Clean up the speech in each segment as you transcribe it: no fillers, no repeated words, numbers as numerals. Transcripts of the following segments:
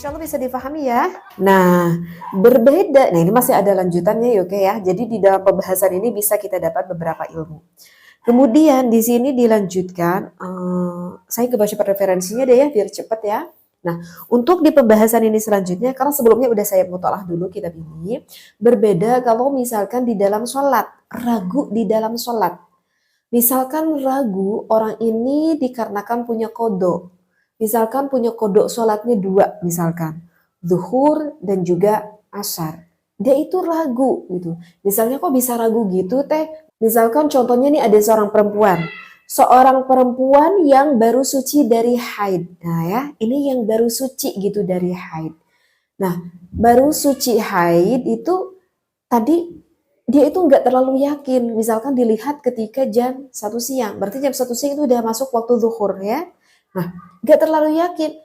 Insya Allah bisa dipahami ya. Nah, berbeda. Nah, ini masih ada lanjutannya ya, oke ya. Jadi di dalam pembahasan ini bisa kita dapat beberapa ilmu. Kemudian di sini dilanjutkan, saya kebaca referensinya deh ya, biar cepat ya. Nah, untuk di pembahasan ini selanjutnya, karena sebelumnya udah saya mutolaah dulu kitab ini, berbeda kalau misalkan di dalam sholat, ragu di dalam sholat. Misalkan ragu orang ini dikarenakan punya kodok. Misalkan punya kodok sholatnya dua, misalkan zuhur dan juga asar. Dia itu ragu gitu. Misalnya kok bisa ragu gitu teh? Misalkan contohnya nih ada seorang perempuan. Seorang perempuan yang baru suci dari haid. Nah ya, ini yang baru suci gitu dari haid. Nah, baru suci haid itu tadi dia itu nggak terlalu yakin. Misalkan dilihat ketika jam 1 siang. Berarti jam 1 siang itu udah masuk waktu zuhur ya. Nah, nggak terlalu yakin.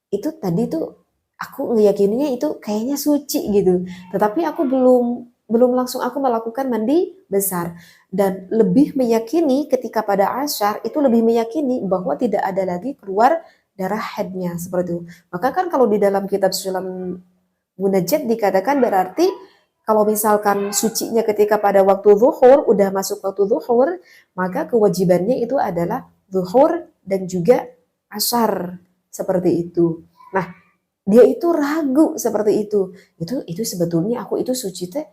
Itu tadi tuh aku ngeyakininya itu kayaknya suci gitu. Tetapi aku belum langsung aku melakukan mandi besar. Dan lebih meyakini ketika pada asyar itu lebih meyakini bahwa tidak ada lagi keluar darah haidnya seperti itu. Maka kan kalau di dalam kitab Sulam Munajat dikatakan berarti kalau misalkan sucinya ketika pada waktu zuhur, udah masuk waktu zuhur, maka kewajibannya itu adalah zuhur dan juga asar seperti itu. Nah, dia itu ragu seperti itu. Itu sebetulnya aku itu suci teh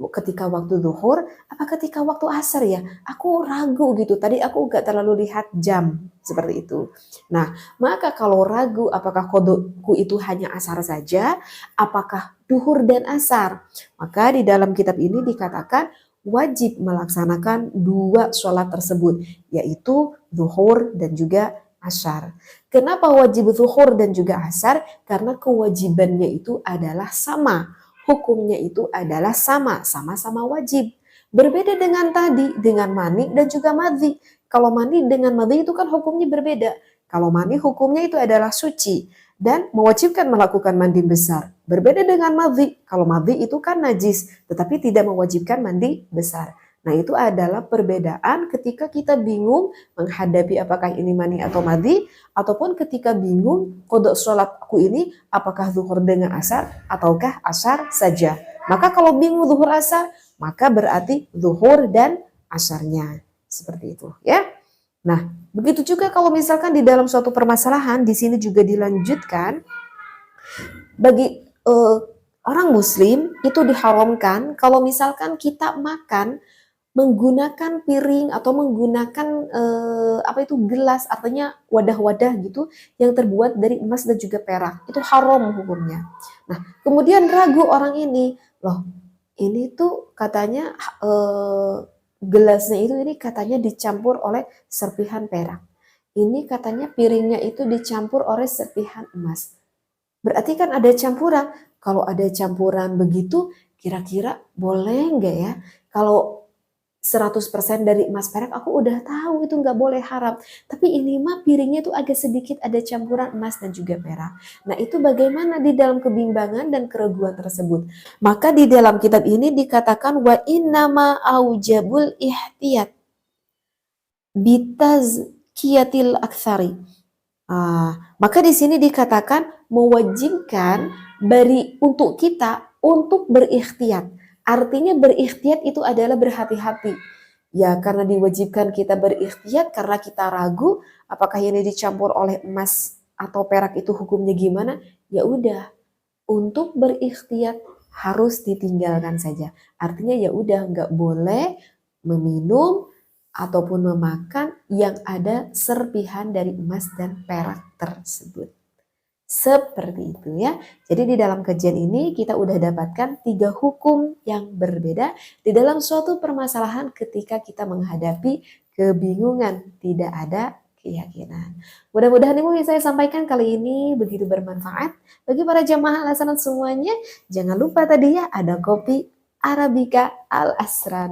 ketika waktu zuhur apa ketika waktu asar ya? Aku ragu gitu. Tadi aku gak terlalu lihat jam seperti itu. Nah, maka kalau ragu apakah kodokku itu hanya asar saja, apakah duhur dan asar? Maka di dalam kitab ini dikatakan wajib melaksanakan dua sholat tersebut, yaitu zuhur dan juga asar. Kenapa wajib zuhur dan juga asar? Karena kewajibannya itu adalah sama. Hukumnya itu adalah sama, sama-sama wajib. Berbeda dengan tadi, dengan mani dan juga madhi. Kalau mani dengan madhi itu kan hukumnya berbeda. Kalau mani hukumnya itu adalah suci dan mewajibkan melakukan mandi besar. Berbeda dengan madhi. Kalau madhi itu kan najis, tetapi tidak mewajibkan mandi besar. Nah, itu adalah perbedaan ketika kita bingung menghadapi apakah ini mani atau madhi, ataupun ketika bingung kodok sholatku ini apakah zuhur dengan asar ataukah asar saja. Maka kalau bingung zuhur asar, maka berarti zuhur dan asarnya. Seperti itu ya. Nah, begitu juga kalau misalkan di dalam suatu permasalahan, di sini juga dilanjutkan bagi orang muslim itu diharamkan kalau misalkan kita makan menggunakan piring atau menggunakan gelas, artinya wadah-wadah gitu yang terbuat dari emas dan juga perak. Itu haram hukumnya. Nah, kemudian ragu orang ini, loh, ini tuh katanya gelasnya itu ini katanya dicampur oleh serpihan perak. Ini katanya piringnya itu dicampur oleh serpihan emas. Berarti kan ada campuran. Kalau ada campuran begitu, kira-kira boleh nggak ya? Kalau 100% dari emas perak aku udah tahu itu nggak boleh haram. Tapi ini mah piringnya tuh agak sedikit ada campuran emas dan juga perak. Nah, itu bagaimana di dalam kebimbangan dan keraguan tersebut? Maka di dalam kitab ini dikatakan wa innama aujabul ihtiyat bitazkiyatil aktsari. Maka di sini dikatakan mewajibkan untuk kita untuk berikhtiat. Artinya berikhtiat itu adalah berhati-hati. Ya, karena diwajibkan kita berikhtiat karena kita ragu apakah ini dicampur oleh emas atau perak itu hukumnya gimana? Ya udah, untuk berikhtiat harus ditinggalkan saja. Artinya ya udah nggak boleh meminum ataupun memakan yang ada serpihan dari emas dan perak tersebut. Seperti itu ya. Jadi di dalam kajian ini kita udah dapatkan 3 hukum yang berbeda di dalam suatu permasalahan ketika kita menghadapi kebingungan, tidak ada keyakinan. Mudah-mudahan ilmu yang saya sampaikan kali ini begitu bermanfaat bagi para jamaah lasanan semuanya. Jangan lupa tadi ya ada kopi Arabica Al Asra.